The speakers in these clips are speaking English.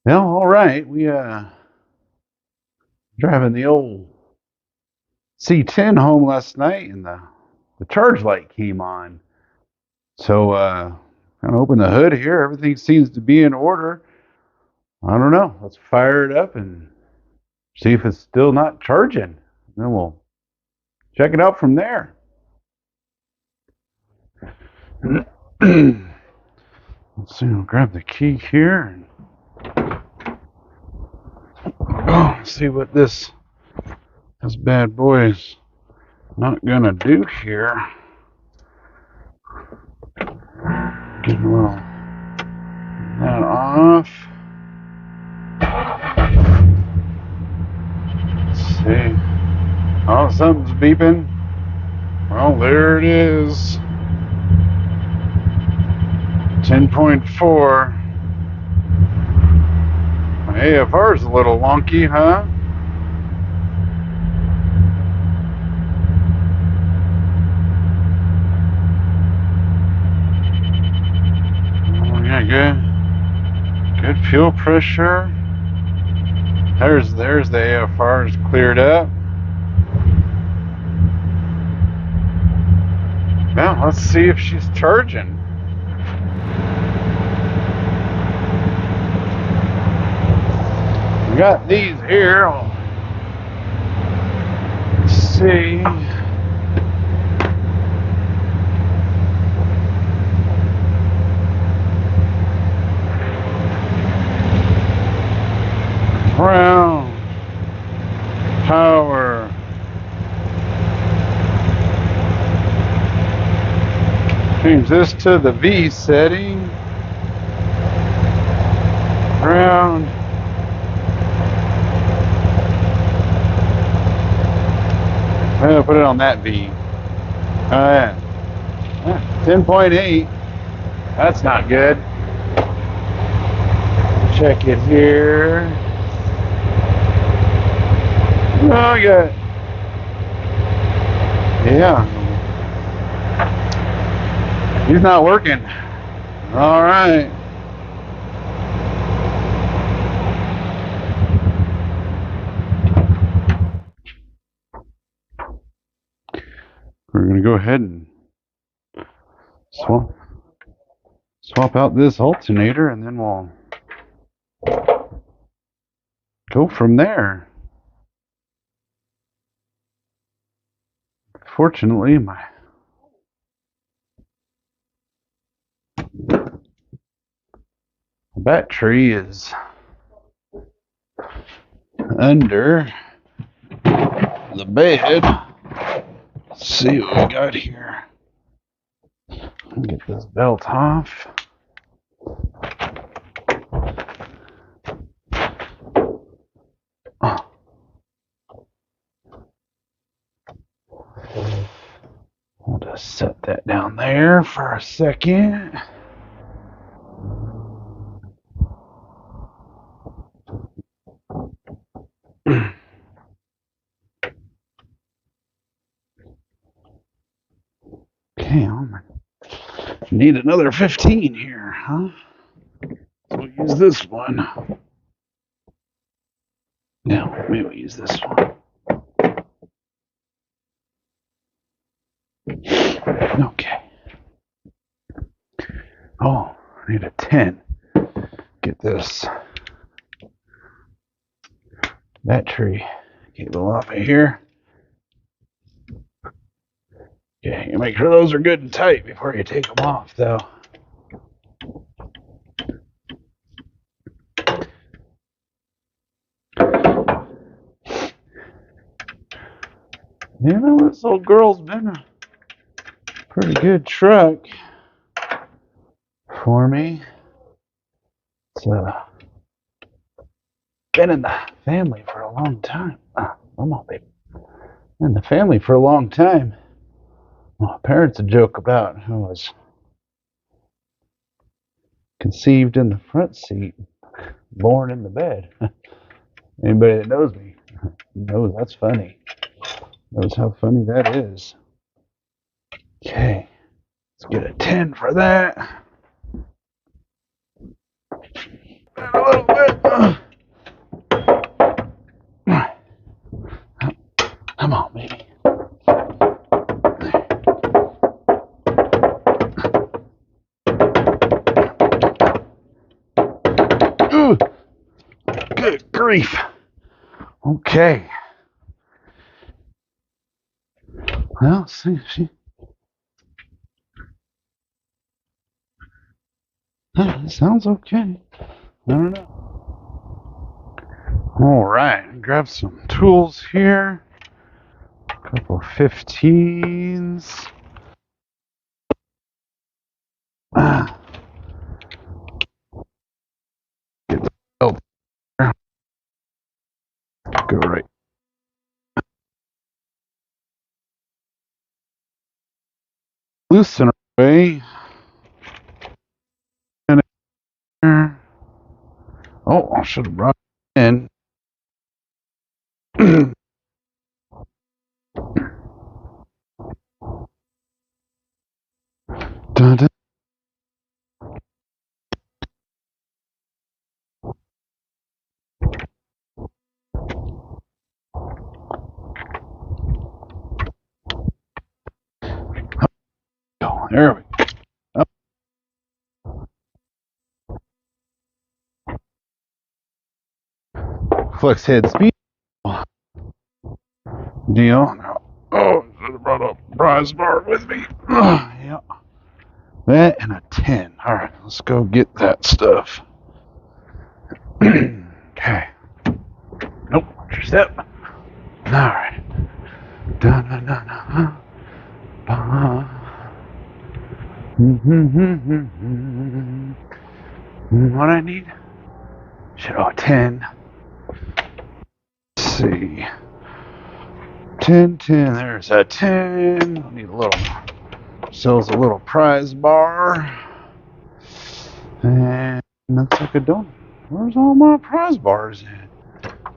Well, all right. We driving the old C10 home last night, and the charge light came on. So kind of open the hood here. Everything seems to be in order. I don't know. Let's fire it up and see if it's still not charging. Then we'll check it out from there. Let's see. I'll grab the key here and see what this bad boy is not gonna do here. Get a little that off. Let's see. Oh, something's beeping. Well, there it is. 10.4. My AFR is a little wonky, huh? Oh, yeah, good fuel pressure. There's the AFR is cleared up. Now let's see if she's charging. We got these here. Let's see. Brown power. Change this to the V setting. Ground. I'm gonna put it on that V. Yeah. 10.8. That's not good. Check it here. Oh, yeah. Yeah. He's not working. All right. We're going to go ahead and swap out this alternator, and then we'll go from there. Fortunately, my battery is under the bed. Let's see what we got here. Get this belt off. We'll just set that down there for a second. Okay, need another 15 here, huh? So we'll use this one. Yeah, maybe we'll use this one. Okay. Oh, I need a 10. Get this battery cable off of here. Okay, you make sure those are good and tight before you take them off, though. You know, this old girl's been a pretty good truck for me. It's been in the family for a long time. Come on, baby. In the family for a long time. My parents would joke about how I was conceived in the front seat, born in the bed. Anybody that knows me knows that's funny. Knows how funny that is. Okay, let's get a 10 for that. A little bit. Come on, baby. Ooh, good grief. Okay. Well, see, sounds okay. I don't know. All right, grab some tools here. A couple 15s. Get the belt there. Go right. Loosen away. And there. Oh, I should have brought it in. Dun, dun. There we go. Flex head speed. Deal. Oh, should have brought a prize bar with me. Yeah. That and a 10. All right, let's go get that stuff. Okay. Nope. Watch your step. All right. Dun, dun, dun, dun. What I need? Shit, oh, 10. Let's see. 10, 10. There's a 10. I need a little. Sells a little prize bar. And looks like a donut. Where's all my prize bars at?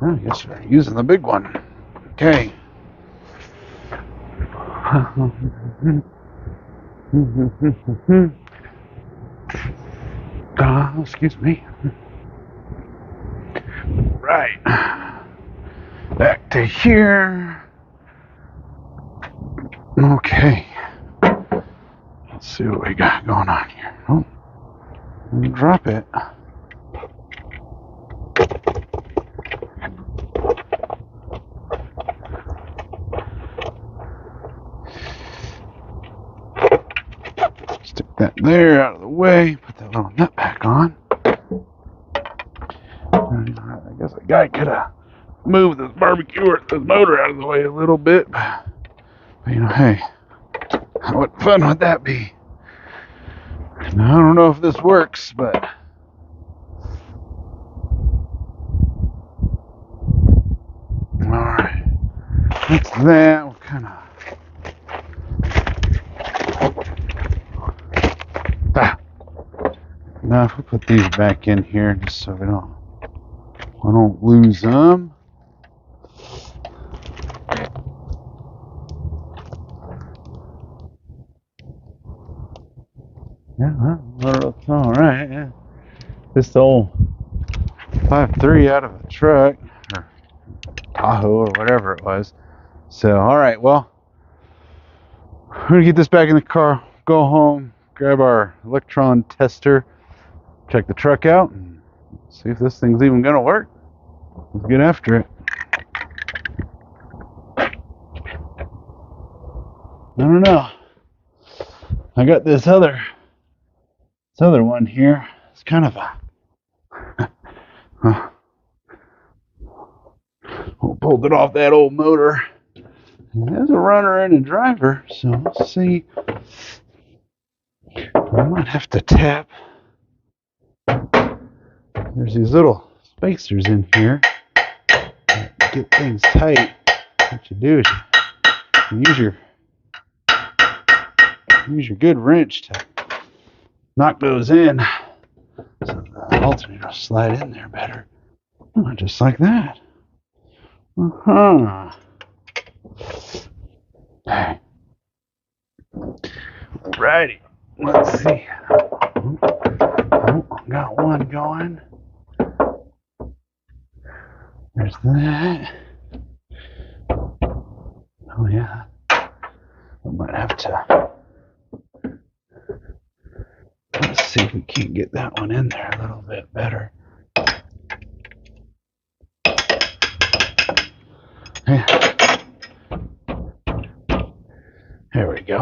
I guess we're using the big one. Okay. Excuse me. Right. Back to here. Okay. Let's see what we got going on here. Oh, drop it. Stick that there out of the way. Put that little nut back on. I guess a guy could have moved this barbecue or this motor out of the way a little bit. But, you know, hey, what fun would that be? Now, I don't know if this works, but all right. That's that. What kind of? Now, if we put these back in here, just so we don't lose them. Yeah, that's all right. Yeah. This old 5.3 out of a truck or Tahoe or whatever it was. So, all right. Well, we're gonna get this back in the car. Go home, grab our electron tester, check the truck out, and see if this thing's even gonna work. Let's get after it. I don't know. I got this other one here. It's kind of a pulled it off that old motor. There's a runner and a driver, so let's see. I might have to tap. There's these little spacers in here that get things tight. What you do is you use your good wrench to knock those in, so the alternator will slide in there better. Oh, just like that. Hey. Righty. Let's see. Oh, got one going. There's that. Oh yeah. I might have to. Let's see if we can't get that one in there a little bit better. Yeah. There we go.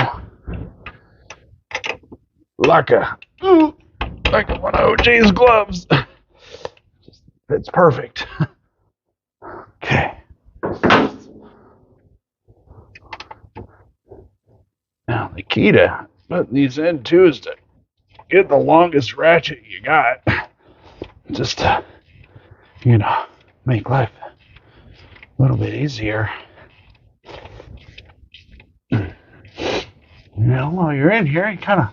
Like one of OJ's gloves. Just fits perfect. Okay. Now the key to putting these in too is to get the longest ratchet you got. Just to, make life a little bit easier. While you're in here, you kind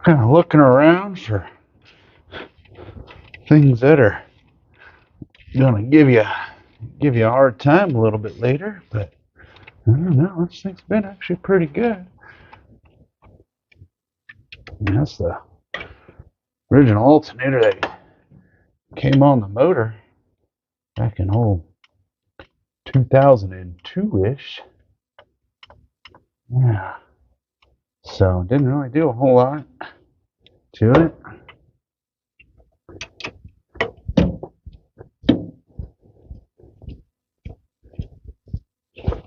of looking around for things that are gonna give you a hard time a little bit later, but I don't know, this thing's been actually pretty good. And that's the original alternator that came on the motor back in 2002-ish. Yeah. So didn't really do a whole lot to it.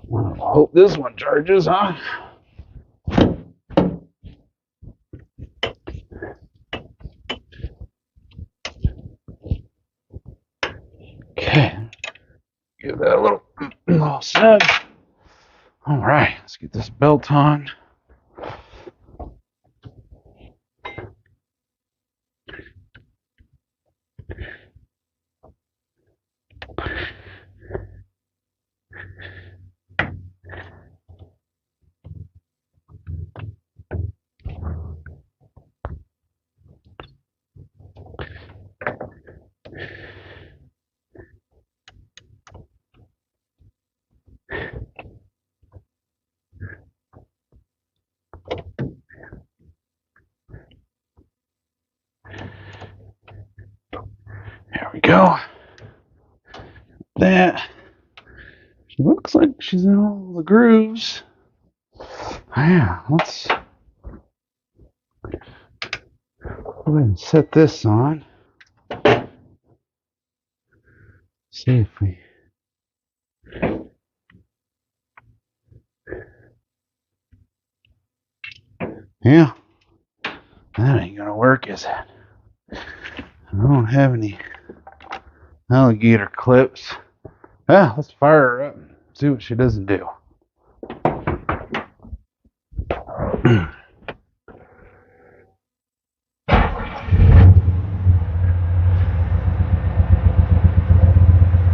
Well, I hope this one charges, huh? Okay. Give that a little snug. All right, let's get this belt on. There we go. That. She looks like she's in all the grooves. Yeah, let's go ahead and set this on. See if we. Yeah, that ain't gonna work, is it? I don't have any alligator clips. Ah, let's fire her up and see what she doesn't do.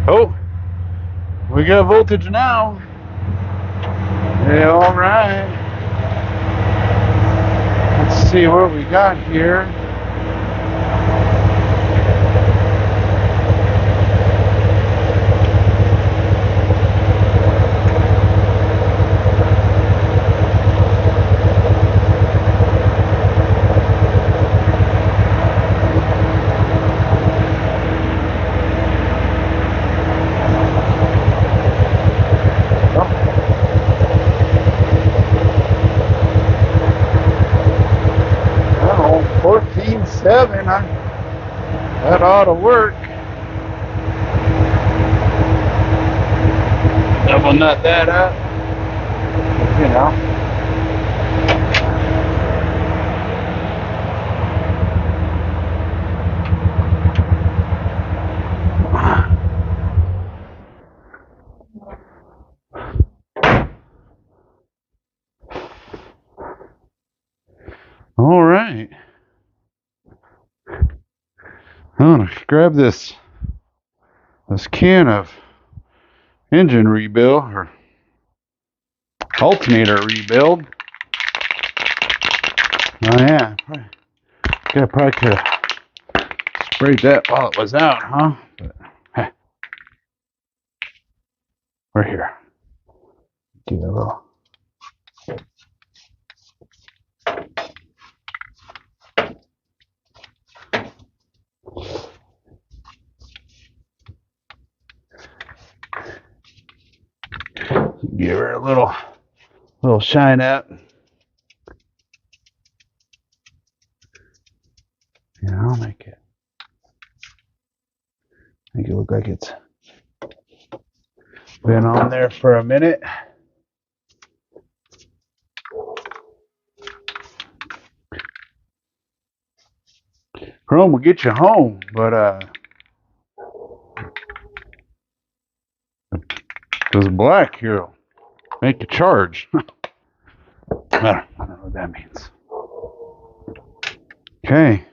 Oh, we got voltage now. Yeah, all right. Let's see what we got here. Oh, 14.7. That ought to work. Double nut that up. You know. All right. I'm gonna grab this can of engine rebuild or alternator rebuild. Oh yeah, probably could have sprayed that while it was out, huh? But hey, we're here. Give it a little. give her a little shine up. Yeah, I'll make it look like it's been on there for a minute. Chrome will get you home, but because black here will make you charge. I don't know what that means. Okay.